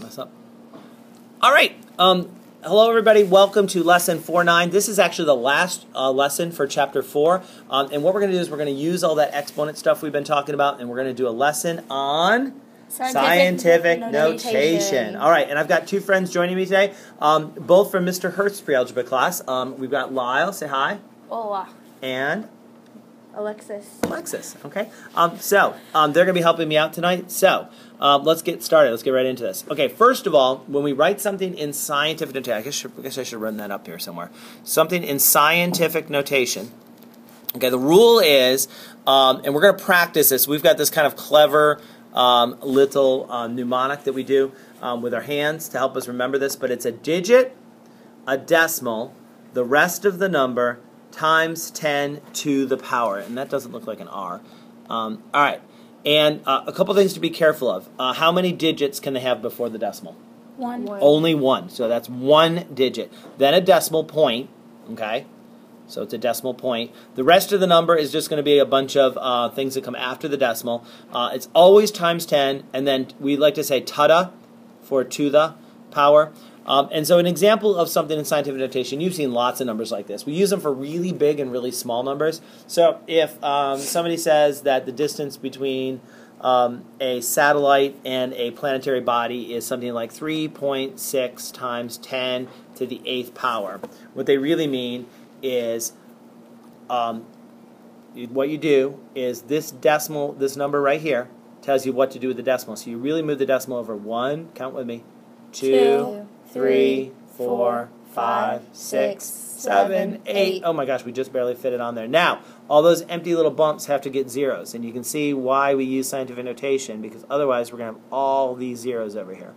mess up. All right. Hello, everybody. Welcome to Lesson 4.9. This is actually the last lesson for Chapter 4. And what we're going to do is we're going to use all that exponent stuff we've been talking about, and we're going to do a lesson on scientific notation. All right, and I've got two friends joining me today, both from Mr. Hurst's Pre-Algebra class. We've got Lyle. Say hi. Hola. And Alexis. Okay. They're going to be helping me out tonight. So, let's get started. Let's get right into this. Okay, first of all, when we write something in scientific notation, I guess I should run that up here somewhere. Something in scientific notation. Okay, the rule is, and we're going to practice this. We've got this kind of clever little mnemonic that we do with our hands to help us remember this, but it's a digit, a decimal, the rest of the number, times 10 to the power, and that doesn't look like an R. All right, and a couple things to be careful of. How many digits can they have before the decimal? One. Only one, so that's one digit. Then a decimal point, okay? So it's a decimal point. The rest of the number is just going to be a bunch of things that come after the decimal. It's always times 10, and then we like to say tada for to the power. And so an example of something in scientific notation, you've seen lots of numbers like this. We use them for really big and really small numbers. So if somebody says that the distance between a satellite and a planetary body is something like 3.6 times 10 to the 8th power, what they really mean is what you do is this decimal, this number right here, tells you what to do with the decimal. So you really move the decimal over 1, count with me, 2, 3, 4, 5, 6, 7, 8. Oh my gosh, we just barely fit it on there. Now, all those empty little bumps have to get zeros, and you can see why we use scientific notation, because otherwise we're going to have all these zeros over here.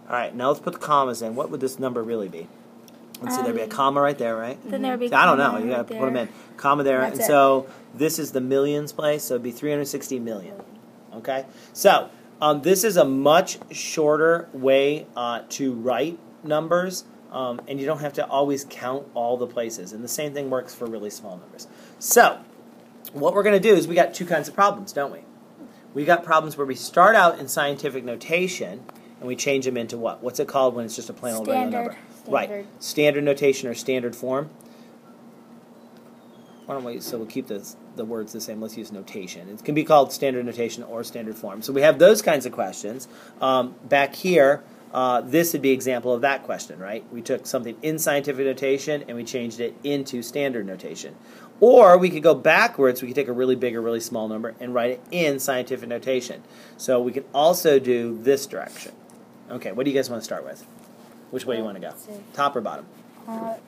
All right, now let's put the commas in. What would this number really be? Let's see, there'd be a comma right there, right? Then there would be I don't know. You got to put them in. Comma there. That's and so this is the millions place, so it'd be 360 million. Okay? So this is a much shorter way to write numbers, and you don't have to always count all the places. And the same thing works for really small numbers. So what we're going to do is we got two kinds of problems, don't we? We got problems where we start out in scientific notation, and we change them into what? What's it called when it's just a plain old regular number? Right. Standard notation or standard form. Why don't we, so we'll keep the words the same. Let's use notation. It can be called standard notation or standard form. So we have those kinds of questions. Back here, this would be an example of that question, right? We took something in scientific notation and we changed it into standard notation. Or we could go backwards. We could take a really big or really small number and write it in scientific notation. So we could also do this direction. Okay, what do you guys want to start with? Which way do you want to go? Top or bottom? Top.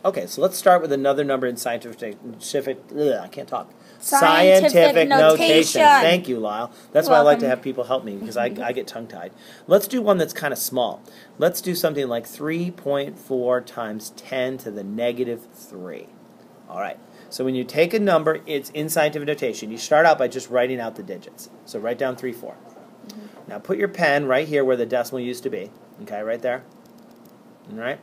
Okay, so let's start with another number in scientific I can't talk. Scientific notation. Thank you, Lyle. That's why I like to have people help me, because I get tongue-tied. Let's do one that's kind of small. Let's do something like 3.4 times 10 to the negative 3. All right. So when you take a number, it's in scientific notation. You start out by just writing out the digits. So write down 3, 4. Now put your pen right here where the decimal used to be. Okay, right there. All right.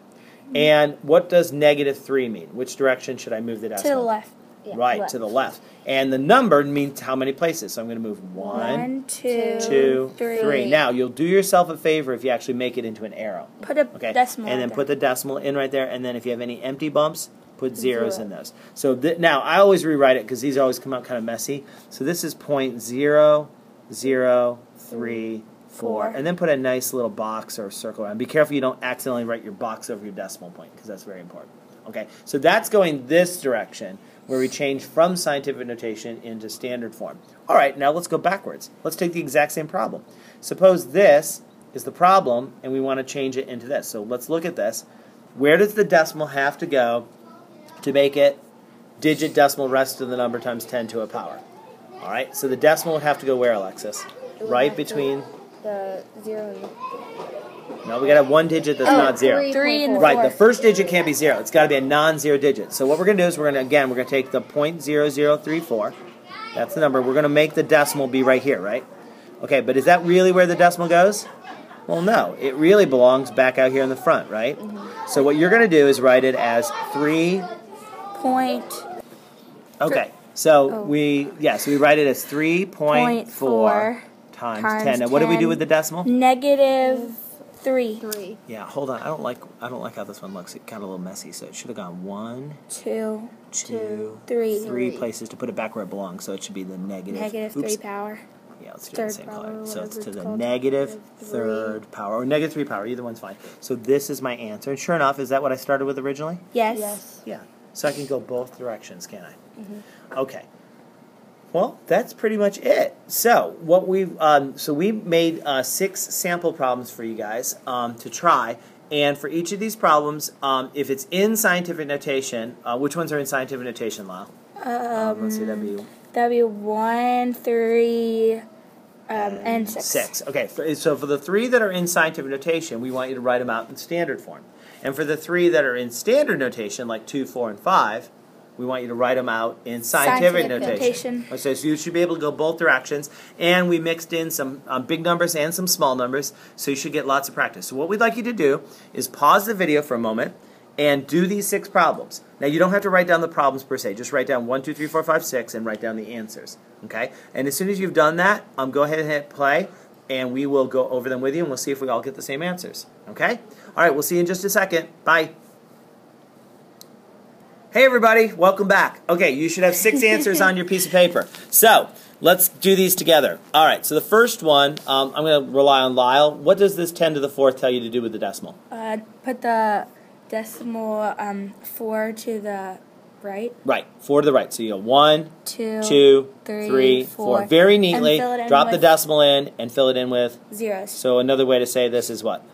And what does negative 3 mean? Which direction should I move the decimal? To the left. Yeah, right, to the left. And the number means how many places. So I'm going to move 1, 2, 3. Now, you'll do yourself a favor if you actually make it into an arrow. Put a decimal and then put the decimal in right there. And then if you have any empty bumps, put zeros in those. So now, I always rewrite it because these always come out kind of messy. So this is 0.003. 4, and then put a nice little box or circle around. Be careful you don't accidentally write your box over your decimal point, because that's very important. Okay, so that's going this direction, where we change from scientific notation into standard form. All right, now let's go backwards. Let's take the exact same problem. Suppose this is the problem, and we want to change it into this. So let's look at this. Where does the decimal have to go to make it digit, decimal, rest of the number times 10 to a power? All right, so the decimal would have to go where, Alexis? Right between... The 0. No, we got to have one digit that's not 0. 3 and 4. Right, the first digit can't be 0. It's got to be a non-zero digit. So what we're going to do is we're going to take the 0.0034. That's the number. We're going to make the decimal be right here, right? Okay, but is that really where the decimal goes? Well, no. It really belongs back out here in the front, right? So what you're going to do is write it as 3. Okay. So we write it as 3.4 times 10. And what do we do with the decimal? Negative 3. 3. Yeah, hold on. I don't like how this one looks. It got a little messy, so it should have gone 1, 2, 3 3. places to put it back where it belongs. So it should be the negative. Negative 3 power. Yeah, let's do it Third the same power, color. So it's whatever to it's the called. negative third power, or negative 3 power. Either one's fine. So this is my answer. And sure enough, is that what I started with originally? Yes. Yes. Yeah. So I can go both directions, can't I? Okay. Well, that's pretty much it. So what we made 6 sample problems for you guys to try. And for each of these problems, if it's in scientific notation, which ones are in scientific notation, Lyle? Let's see, that'd be 1, 3, and 6. 6. Okay, so for the 3 that are in scientific notation, we want you to write them out in standard form. And for the 3 that are in standard notation, like 2, 4, and 5, we want you to write them out in scientific notation. Okay, so you should be able to go both directions. And we mixed in some big numbers and some small numbers, so you should get lots of practice. So what we'd like you to do is pause the video for a moment and do these 6 problems. Now, you don't have to write down the problems per se. Just write down 1, 2, 3, 4, 5, 6, and write down the answers. Okay? And as soon as you've done that, go ahead and hit play, and we will go over them with you, and we'll see if we all get the same answers. Okay? All right, we'll see you in just a second. Bye. Hey, everybody. Welcome back. Okay, you should have 6 answers on your piece of paper. So, let's do these together. All right, so the first one, I'm going to rely on Lyle. What does this 10 to the 4th tell you to do with the decimal? Put the decimal 4 to the right. Right, 4 to the right. So you go 1, 2, 2, 3, 3, 4. Very neatly, drop the decimal in and fill it in with zeros. So another way to say this is what?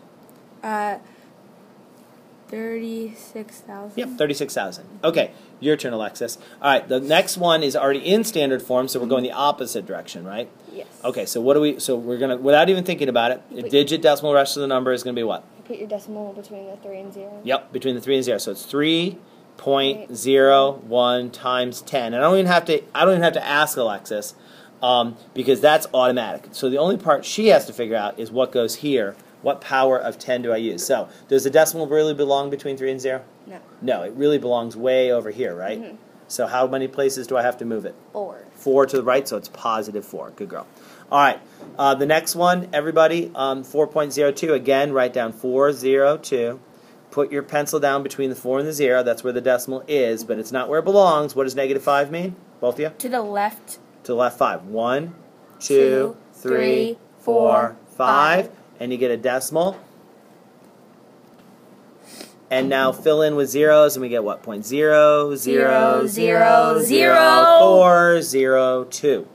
36,000. Yep, 36,000. Okay, your turn, Alexis. All right, the next one is already in standard form, so we're going the opposite direction, right? Yes. Okay, so what do we? So we're gonna, without even thinking about it, the digit, decimal, rest of the number is gonna be what? You put your decimal between the 3 and 0. Yep, between the 3 and 0. So it's 3.01 times 10. And I don't even have to ask Alexis because that's automatic. So the only part she has to figure out is what goes here. What power of 10 do I use? So does the decimal really belong between 3 and 0? No. No, it really belongs way over here, right? Mm-hmm. So how many places do I have to move it? 4. 4 to the right, so it's positive 4. Good girl. All right, the next one, everybody, 4.02. Again, write down 402. Put your pencil down between the 4 and the 0. That's where the decimal is, but it's not where it belongs. What does negative 5 mean? Both of you? To the left. To the left 5. 1, 2, 3, 4, 5. And you get a decimal. And now fill in with zeros, and we get what? 0.0000402.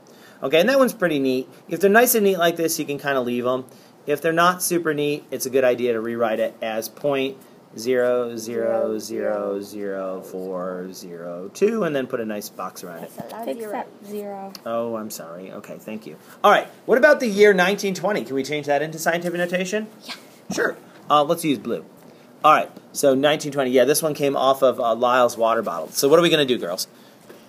Okay, and that one's pretty neat. If they're nice and neat like this, you can kind of leave them. If they're not super neat, it's a good idea to rewrite it as 0.0000402, and then put a nice box around it. Fix that 0. Oh, I'm sorry. Okay, thank you. All right, what about the year 1920? Can we change that into scientific notation? Yeah. Sure. Let's use blue. All right, so 1920. Yeah, this one came off of Lyle's water bottle. So what are we going to do, girls?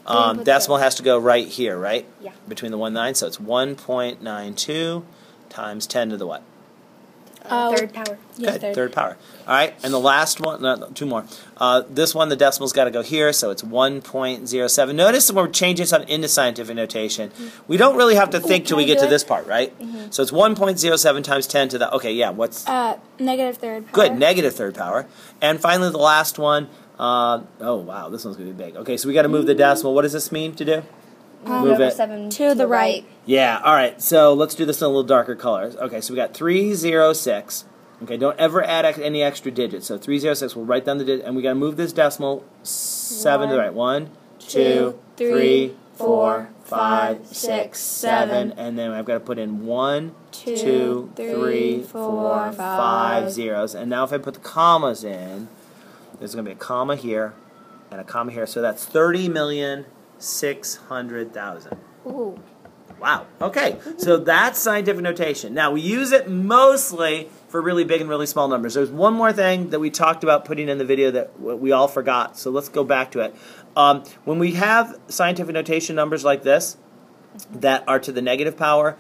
Decimal has to go right here, right? Yeah. Between the 1 and 9, so it's 1.92 times 10 to the what? Third power. Yeah, Good, third power. All right, and the last one, no, 2 more. This one, the decimal's got to go here, so it's 1.07. Notice we're changing something into scientific notation. We don't really have to think till we get to this part, right? So it's 1.07 times 10 to the, okay, yeah, what's? Negative third power. Good, negative third power. And finally, the last one, oh, wow, this one's going to be big. Okay, so we got to move the decimal. What does this mean to do? Move it 7 to the right. Yeah, all right. So let's do this in a little darker colors. Okay, so we got 306. Okay, don't ever add any extra digits. So 306, we'll write down the digit, and we got to move this decimal 7 to the right. 1, 2, 3, 4, 5, 6, 7, and then I've got to put in 1, 2, 3, 4, 5 zeros. And now if I put the commas in, there's going to be a comma here and a comma here. So that's 30,600,000. Ooh. Wow. Okay, so that's scientific notation. Now, we use it mostly for really big and really small numbers. There's one more thing that we talked about putting in the video that we all forgot, so let's go back to it. When we have scientific notation numbers like this that are to the negative power,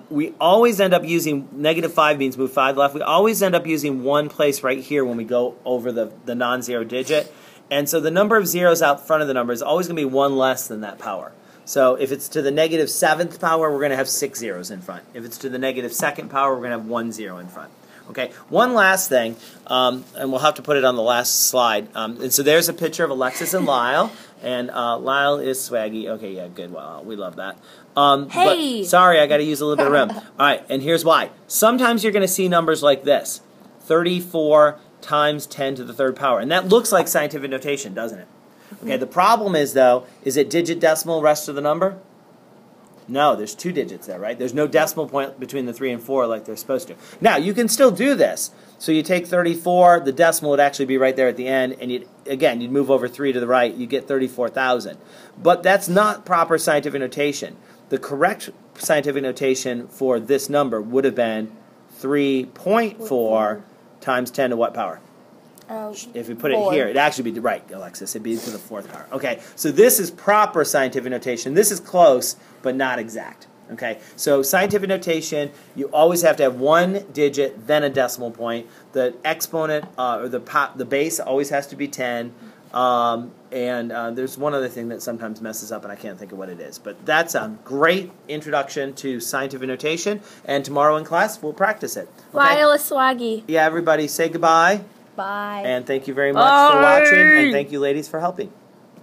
we always end up using, negative 5 means move 5 left. We always end up using one place right here when we go over the non-zero digit. And so the number of zeros out front of the number is always going to be 1 less than that power. So if it's to the negative 7th power, we're going to have 6 zeros in front. If it's to the negative 2nd power, we're going to have 1 0 in front. Okay, one last thing, and we'll have to put it on the last slide. And so there's a picture of Alexis and Lyle, and Lyle is swaggy. Okay, yeah, good. Well, we love that. Hey! But, sorry, I got to use a little bit of room. All right, and here's why. Sometimes you're going to see numbers like this, 34 times 10 to the 3rd power. And that looks like scientific notation, doesn't it? Okay, the problem is, though, is it digit, decimal, rest of the number? No, there's 2 digits there, right? There's no decimal point between the 3 and 4 like they're supposed to. Now, you can still do this. So you take 34, the decimal would actually be right there at the end, and you'd move over 3 to the right, you get 34,000. But that's not proper scientific notation. The correct scientific notation for this number would have been 3.4 times 10 to what power? If we put it here, it'd actually be right, Alexis. It'd be to the 4th power. Okay, so this is proper scientific notation. This is close, but not exact. Okay, so scientific notation, you always have to have 1 digit, then a decimal point. The exponent, or the base always has to be 10. And there's one other thing that sometimes messes up, and I can't think of what it is. But that's a great introduction to scientific notation, and tomorrow in class, we'll practice it. Okay? Lyle is swaggy. Yeah, everybody, say goodbye. Bye. And thank you very much for watching, and thank you, ladies, for helping.